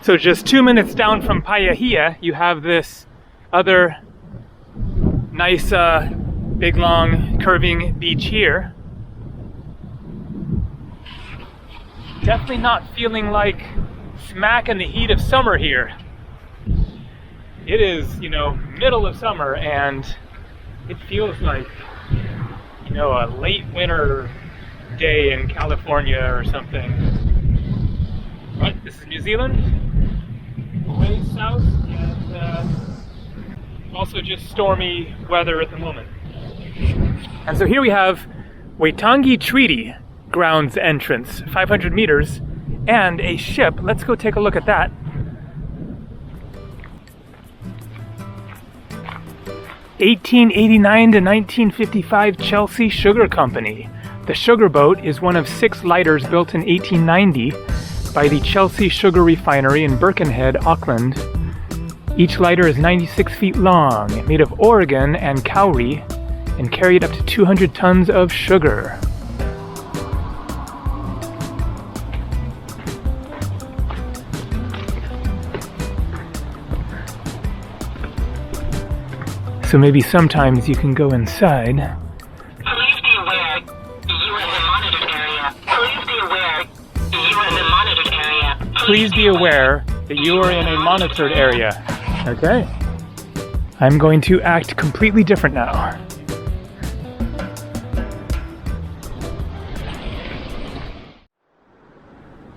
So just 2 minutes down from Paihia, you have this other nice, big, long, curving beach here. Definitely not feeling like smack in the heat of summer here. It is, you know, middle of summer and it feels like, you know, a late winter day in California or something. But this is New Zealand. Way south, and also just stormy weather at the moment. And so here we have Waitangi Treaty Grounds entrance, 500 meters, and a ship. Let's go take a look at that. (1889 to 1955) Chelsea Sugar Company. The sugar boat is one of 6 lighters built in 1890 by the Chelsea Sugar Refinery in Birkenhead, Auckland. Each lighter is 96 feet long, made of Oregon and kauri, and carried up to 200 tons of sugar. So maybe sometimes you can go inside. Please be aware, you are in the monitored area. Please be aware, you are in the monitored area. Please be aware that you are in a monitored area. Okay. I'm going to act completely different now.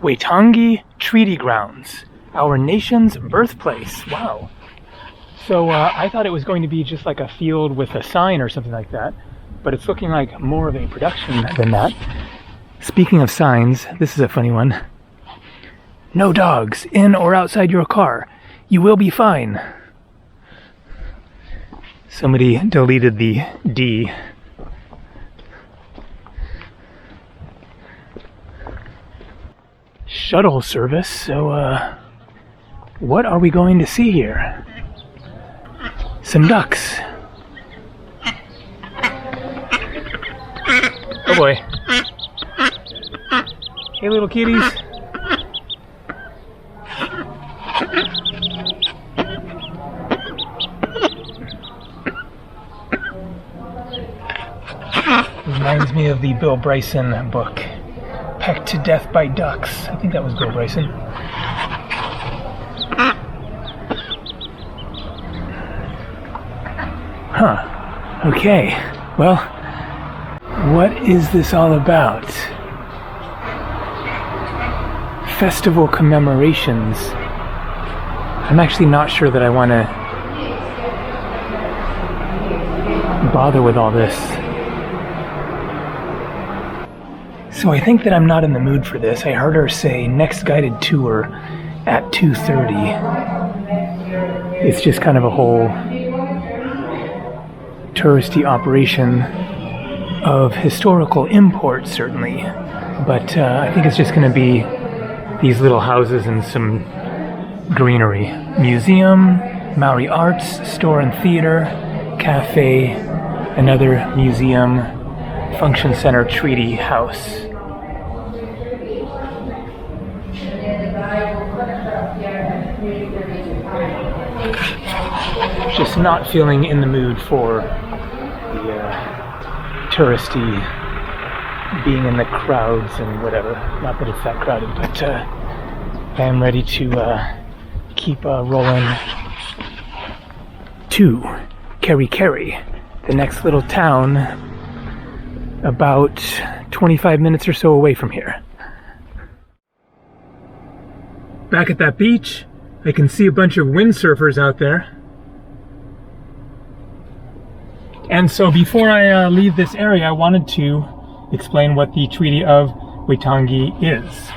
Waitangi Treaty Grounds, our nation's birthplace. Wow. So I thought it was going to be just like a field with a sign or something like that, but it's looking like more of a production than that. Speaking of signs, this is a funny one. No dogs in or outside your car. You will be fine. Somebody deleted the D. Shuttle service, so what are we going to see here? Some ducks. Oh boy. Hey little kitties. Reminds me of the Bill Bryson book, Pecked to Death by Ducks. I think that was Bill Bryson. Huh. Okay. Well, what is this all about? Festival commemorations. I'm actually not sure that I want to bother with all this. So I think that I'm not in the mood for this. I heard her say next guided tour at 2:30. It's just kind of a whole touristy operation of historical import, certainly. But I think it's just going to be these little houses and some greenery. Museum, Maori Arts, store and theater, cafe, another museum, function center, treaty house. Just not feeling in the mood for the touristy being in the crowds and whatever. Not that it's that crowded, but I am ready to keep rolling to Kerikeri, the next little town about 25 minutes or so away from here. Back at that beach, I can see a bunch of windsurfers out there. And so before I leave this area, I wanted to explain what the Treaty of Waitangi is.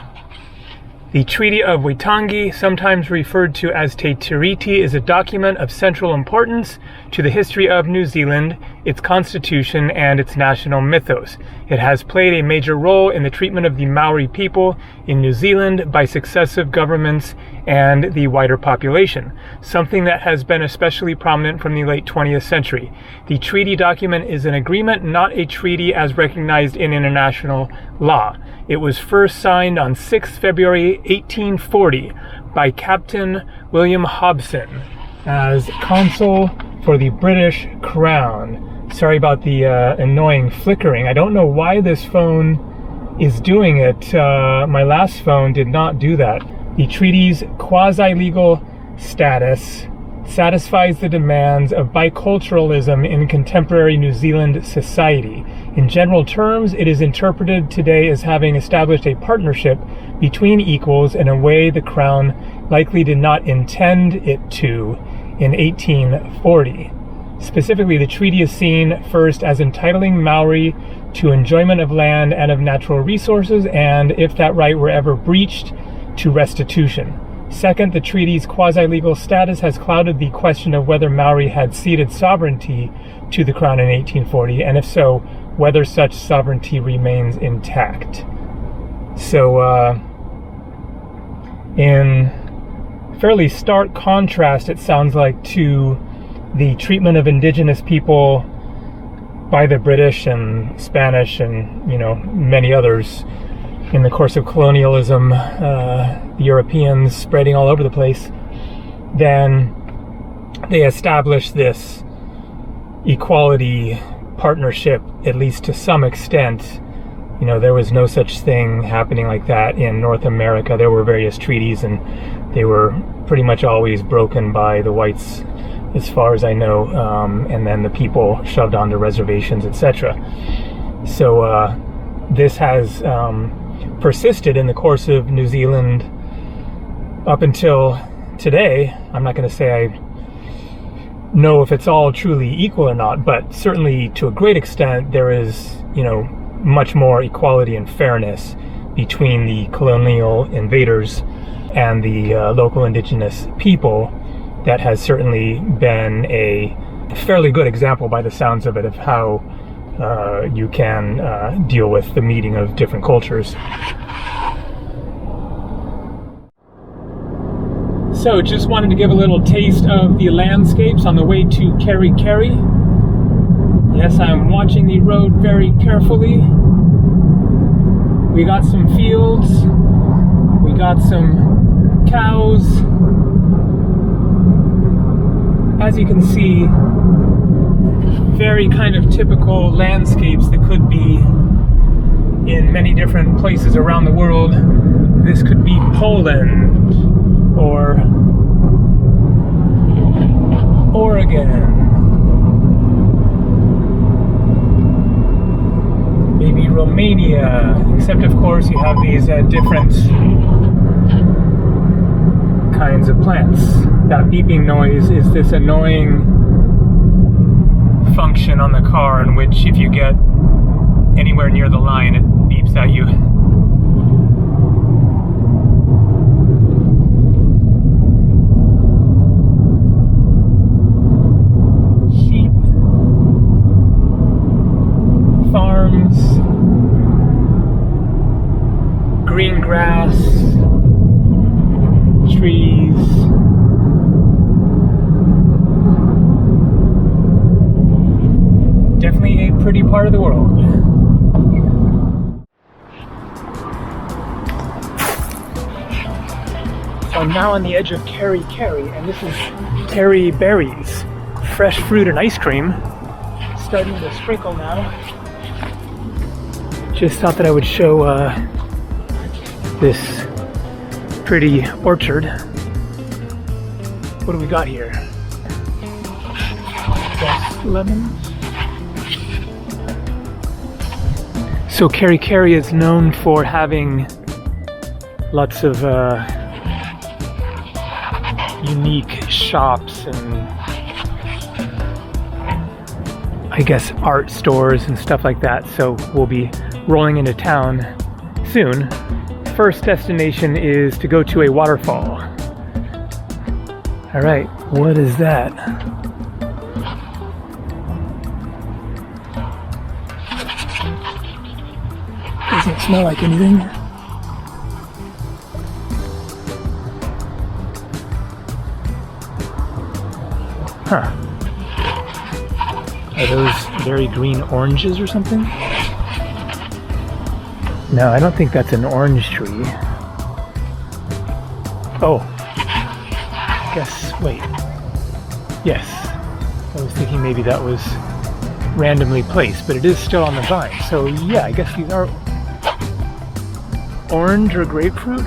The Treaty of Waitangi, sometimes referred to as Te Tiriti, is a document of central importance to the history of New Zealand, its constitution, and its national mythos. It has played a major role in the treatment of the Maori people in New Zealand by successive governments and the wider population, something that has been especially prominent from the late 20th century. The treaty document is an agreement, not a treaty as recognized in international law. It was first signed on 6 February 1840 by Captain William Hobson as consul for the British Crown. Sorry about the annoying flickering. I don't know why this phone is doing it. My last phone did not do that. The treaty's quasi-legal status satisfies the demands of biculturalism in contemporary New Zealand society. In general terms, it is interpreted today as having established a partnership between equals in a way the Crown likely did not intend it to in 1840. Specifically, the treaty is seen first as entitling Maori to enjoyment of land and of natural resources, and if that right were ever breached, to restitution. Second, the treaty's quasi-legal status has clouded the question of whether Maori had ceded sovereignty to the Crown in 1840, and if so, whether such sovereignty remains intact. So, in fairly stark contrast, it sounds like, to the treatment of indigenous people by the British and Spanish and, many others in the course of colonialism, the Europeans spreading all over the place, then they established this equality partnership, at least to some extent. There was no such thing happening like that in North America. There were various treaties, and they were pretty much always broken by the whites, as far as I know, and then the people shoved onto reservations, etc. So this has persisted in the course of New Zealand up until today. I'm not going to say I know if it's all truly equal or not, but certainly to a great extent there is, much more equality and fairness between the colonial invaders and the local indigenous people. That has certainly been a fairly good example, by the sounds of it, of how you can deal with the meeting of different cultures. So just wanted to give a little taste of the landscapes on the way to Kerikeri. Yes, I'm watching the road very carefully. We got some fields, we got some cows. As you can see, very kind of typical landscapes that could be in many different places around the world. This could be Poland or Oregon, maybe Romania, except of course you have these different kinds of plants. That beeping noise is this annoying function on the car in which if you get anywhere near the line, it beeps at you. Sheep, farms, green grass, trees. Definitely a pretty part of the world. So I'm now on the edge of Kerikeri, and this is Keri berries, fresh fruit and ice cream, starting to sprinkle now. Just thought that I would show this pretty orchard. What do we got here? Best lemons. So Kerikeri is known for having lots of unique shops and I guess art stores and stuff like that. So we'll be rolling into town soon first destination is to go to a waterfall. All right, what is that? Doesn't smell like anything. Huh. Are those very green oranges or something? No, I don't think that's an orange tree. Oh. Wait. Yes. I was thinking maybe that was randomly placed, but it is still on the vine. So yeah, I guess these are orange or grapefruit.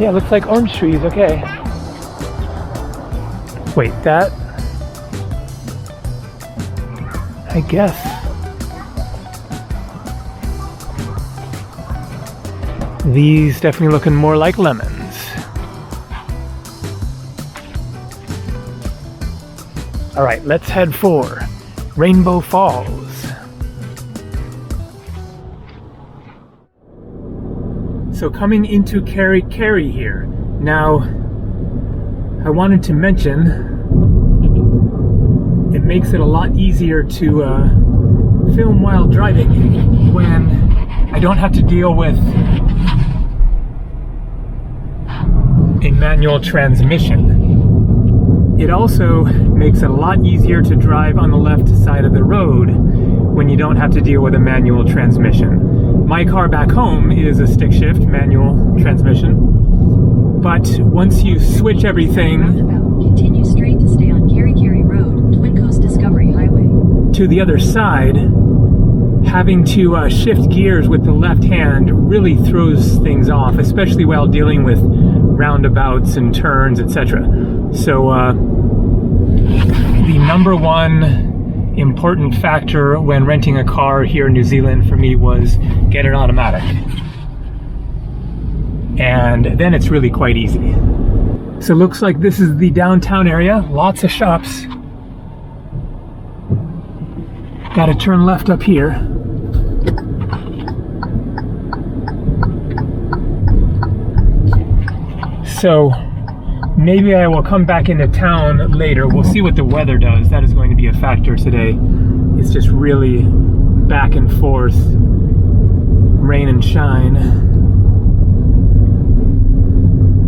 Yeah, looks like orange trees, okay. Wait, that? I guess. These definitely looking more like lemons. All right, let's head for Rainbow Falls. So coming into Kerikeri here. Now, I wanted to mention, it makes it a lot easier to film while driving when I don't have to deal with a manual transmission. It also makes it a lot easier to drive on the left side of the road when you don't have to deal with a manual transmission. My car back home is a stick shift manual transmission, but once you switch everything continue straight to stay on Kerikeri Road, Quincas Discovery Highway, to the other side, having to shift gears with the left hand really throws things off, especially while dealing with roundabouts and turns, etc. So the number one important factor when renting a car here in New Zealand for me was get an automatic. And then it's really quite easy. So it looks like this is the downtown area, lots of shops. Gotta turn left up here. So maybe I will come back into town later. We'll see what the weather does. That is going to be a factor today. It's just really back and forth, rain and shine.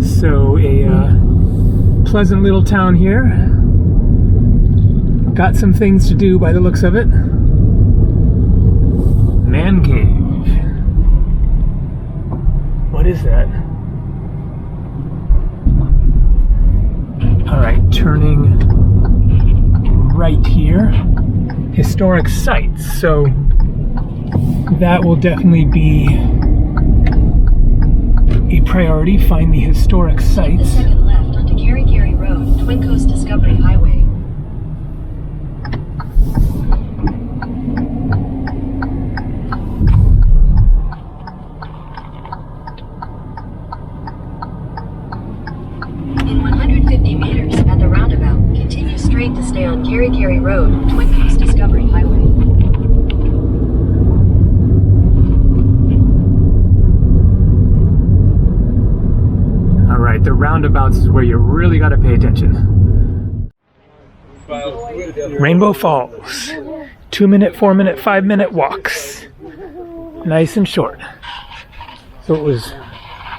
So a pleasant little town here. Got some things to do by the looks of it. Man cave. What is that? Alright, turning right here. Historic sites. So that will definitely be a priority. Find the historic take the sites. second left onto Kerikeri Road, Quincas Discovery Highway. In 150 meters at the roundabout, continue straight to stay on Kerikeri Road, Quincas Discovery Highway. Alright, the roundabouts is where you really got to pay attention. Rainbow Falls. 2-minute, 4-minute, 5-minute walks. Nice and short. So it was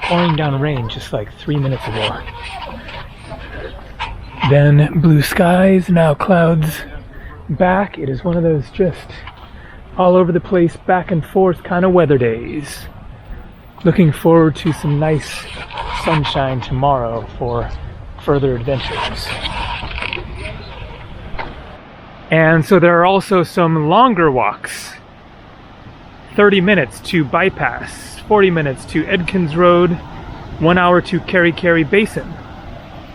pouring down rain just like 3 minutes ago. Then blue skies, now clouds back. It is one of those just all over the place, back and forth kind of weather days. Looking forward to some nice sunshine tomorrow for further adventures. And so there are also some longer walks. 30 minutes to Bypass, 40 minutes to Edkins Road, 1 hour to Kerikeri Basin.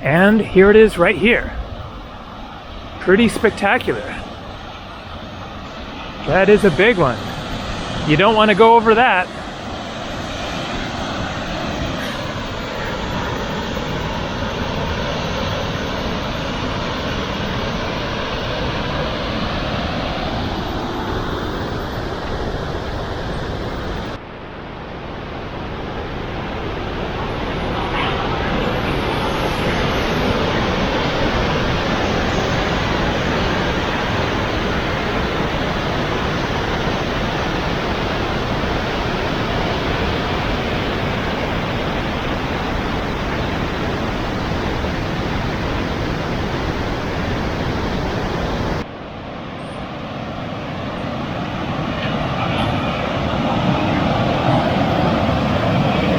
And here it is right here. Pretty spectacular. That is a big one. You don't want to go over that.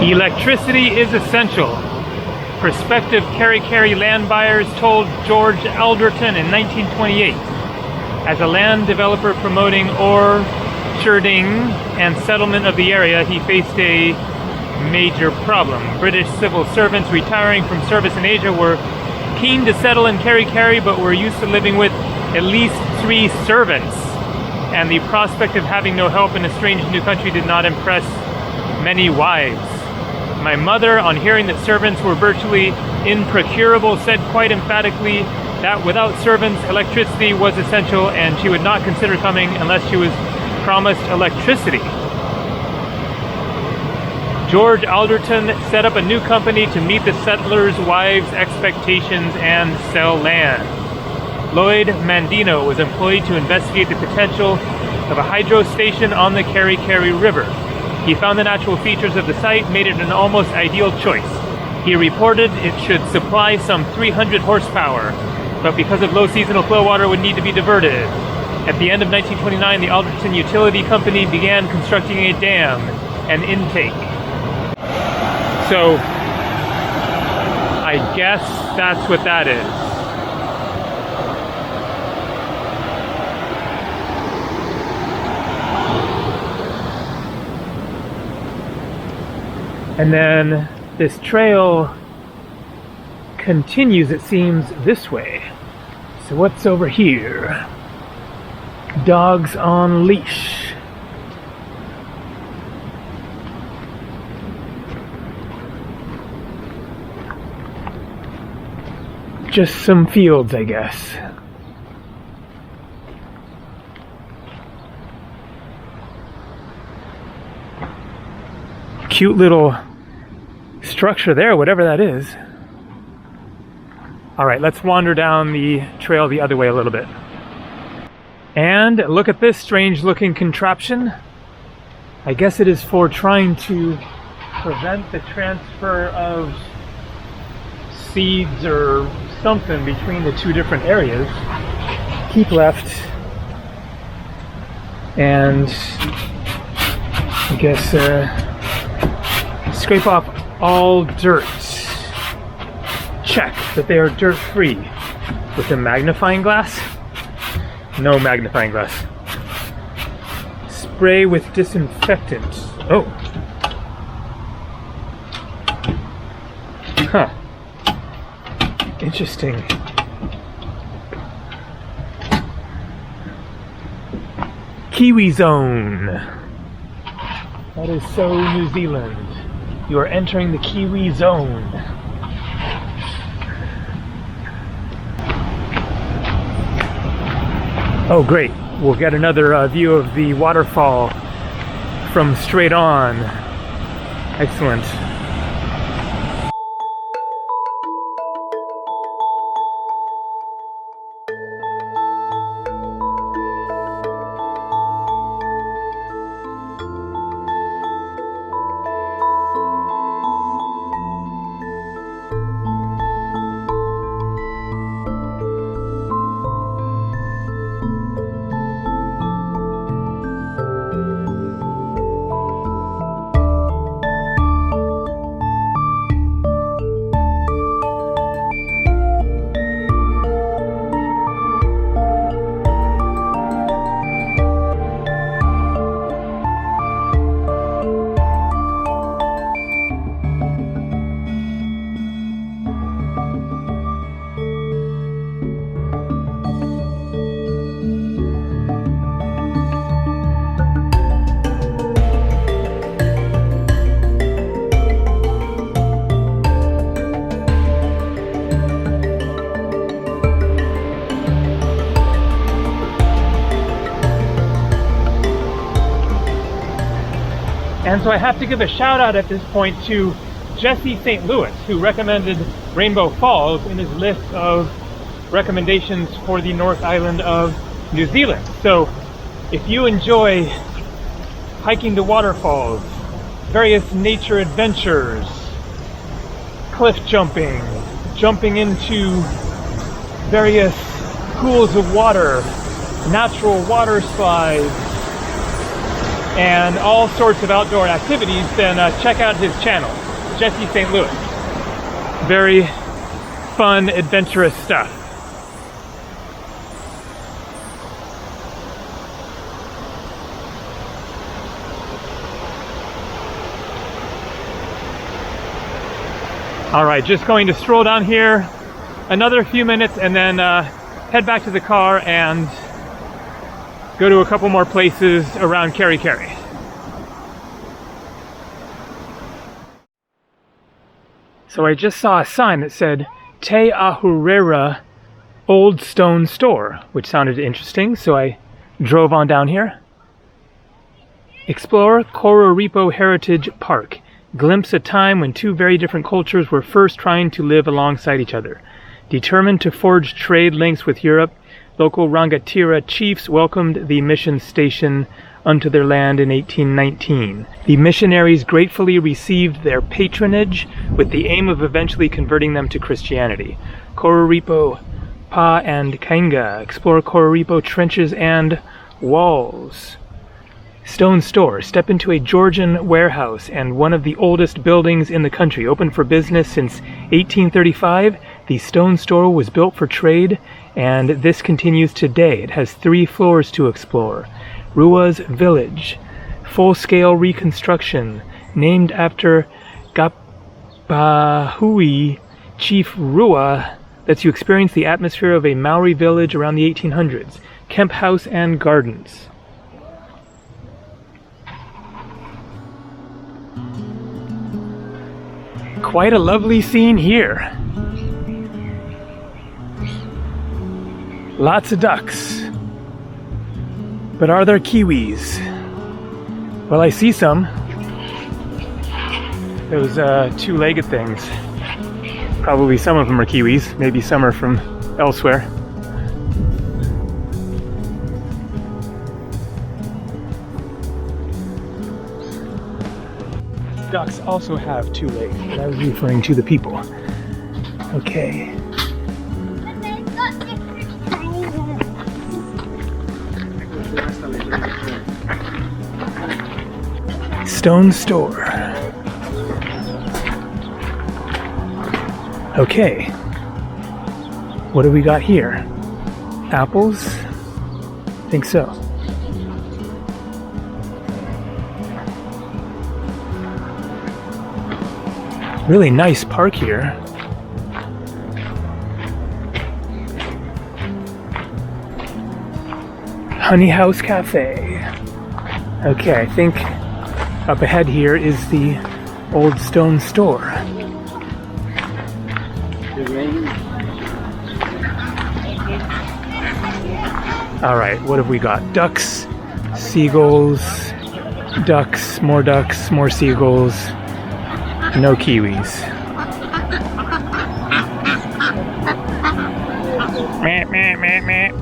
Electricity is essential. Prospective Kerikeri land buyers told George Alderton in 1928. As a land developer promoting orcharding and settlement of the area, he faced a major problem. British civil servants retiring from service in Asia were keen to settle in Kerikeri, but were used to living with at least 3 servants. And the prospect of having no help in a strange new country did not impress many wives. My mother, on hearing that servants were virtually improcurable, said quite emphatically that without servants, electricity was essential, and she would not consider coming unless she was promised electricity. George Alderton set up a new company to meet the settlers' wives' expectations and sell land. Lloyd Mandino was employed to investigate the potential of a hydro station on the Kerikeri River. He found the natural features of the site made it an almost ideal choice. He reported it should supply some 300 horsepower, but because of low seasonal flow, water would need to be diverted. At the end of 1929, the Alderton Utility Company began constructing a dam and intake. So, I guess that's what that is. And then this trail continues, it seems, this way. So what's over here? Dogs on leash. Just some fields, I guess. Cute little structure there, whatever that is. All right, let's wander down the trail the other way a little bit. And look at this strange looking contraption. I guess it is for trying to prevent the transfer of seeds or something between the 2 different areas. Keep left. And I guess scrape off all dirt. Check that they are dirt free. With a magnifying glass? No magnifying glass. Spray with disinfectant. Oh. Huh. Interesting. Kiwi zone. That is so New Zealand. You are entering the Kiwi zone. Oh great, we'll get another view of the waterfall from straight on. Excellent. And so I have to give a shout out at this point to Jesse St. Louis, who recommended Rainbow Falls in his list of recommendations for the North Island of New Zealand. So if you enjoy hiking to waterfalls, various nature adventures, cliff jumping, jumping into various pools of water, natural water slides, and all sorts of outdoor activities, then check out his channel, Jesse St. Louis. Very fun, adventurous stuff. All right, just going to stroll down here another few minutes and then head back to the car and go to a couple more places around Kerikeri. So I just saw a sign that said Te Ahurira Old Stone Store, which sounded interesting, so I drove on down here. Explore Kororipo Heritage Park. Glimpse a time when two very different cultures were first trying to live alongside each other. Determined to forge trade links with Europe, local Rangatira chiefs welcomed the mission station unto their land in 1819. The missionaries gratefully received their patronage with the aim of eventually converting them to Christianity. Kororipo, Pa and Kainga. Explore Kororipo trenches and walls. Stone Store. Step into a Georgian warehouse and one of the oldest buildings in the country. Open for business since 1835, the Stone Store was built for trade, and this continues today. It has 3 floors to explore. Rua's Village. Full-scale reconstruction. Named after Gapahui Chief Rua, lets you experience the atmosphere of a Maori village around the 1800s. Kemp House and Gardens. Quite a lovely scene here. Lots of ducks. But are there kiwis? Well, I see some. Those two-legged things. Probably some of them are kiwis. Maybe some are from elsewhere. Ducks also have 2 legs, but I was referring to the people. Okay. Stone Store. Okay. What do we got here? Apples? I think so. Really nice park here. Honey House Cafe. Okay, I think up ahead here is the Old Stone Store. Alright, what have we got? Ducks, seagulls, ducks, more seagulls. No kiwis. Meh, meh, meh, meh.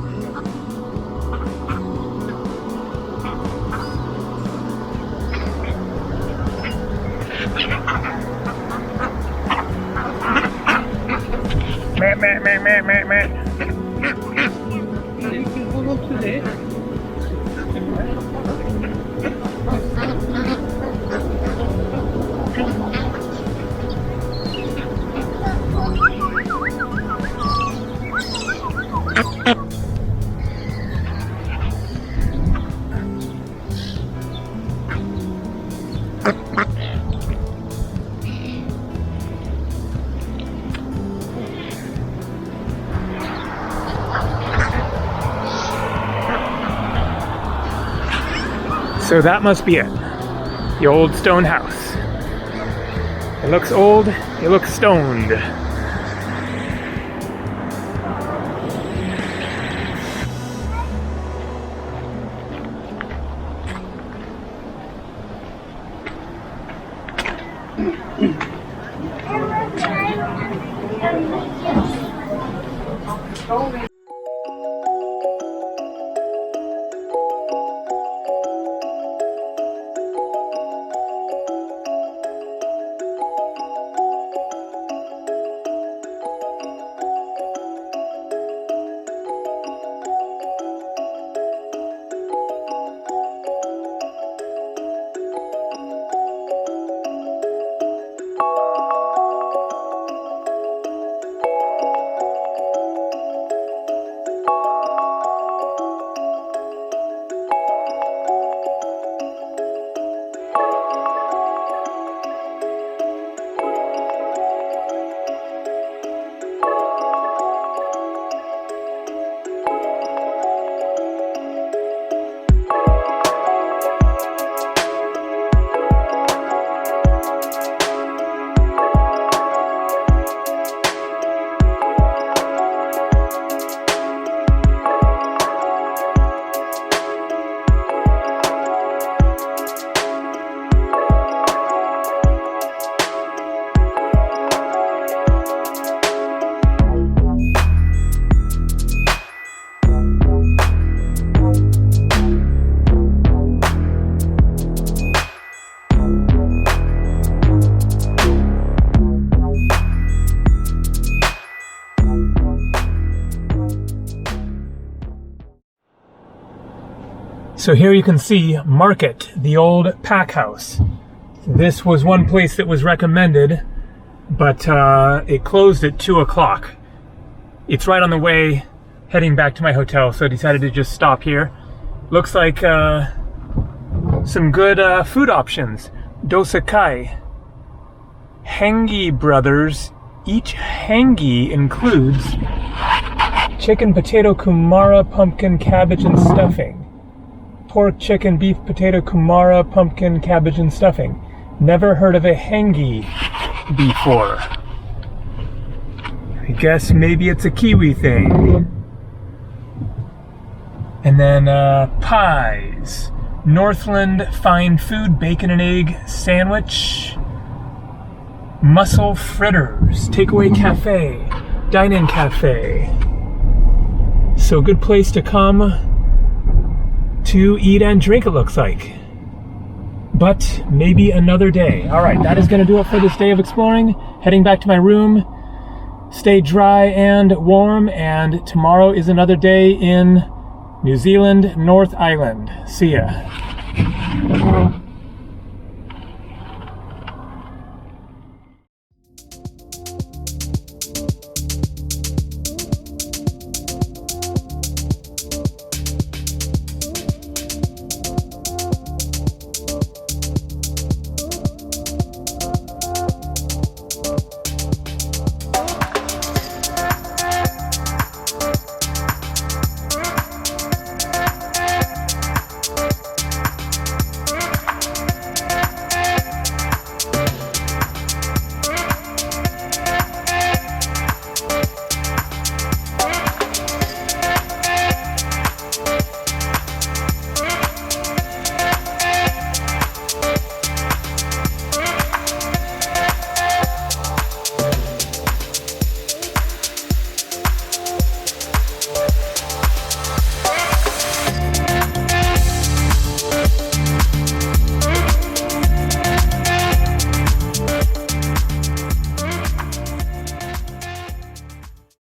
Meh, meh, meh, meh, meh, meh. So that must be it. The old stone house. It looks old, it looks stoned. So here you can see Market, the old pack house. This was one place that was recommended, but it closed at 2 o'clock. It's right on the way heading back to my hotel, so I decided to just stop here. Looks like some good food options. Dosakai. Hangi Brothers. Each hangi includes chicken, potato, kumara, pumpkin, cabbage, and stuffing. Pork, chicken, beef, potato, kumara, pumpkin, cabbage, and stuffing. Never heard of a hangi before. I guess maybe it's a Kiwi thing. And then pies. Northland Fine Food Bacon and Egg Sandwich. Mussel Fritters. Takeaway Cafe. Dine-in Cafe. So good place to come to eat and drink, it looks like. But maybe another day. All right, that is going to do it for this day of exploring. Heading back to my room. Stay dry and warm, and tomorrow is another day in New Zealand, North Island. See ya.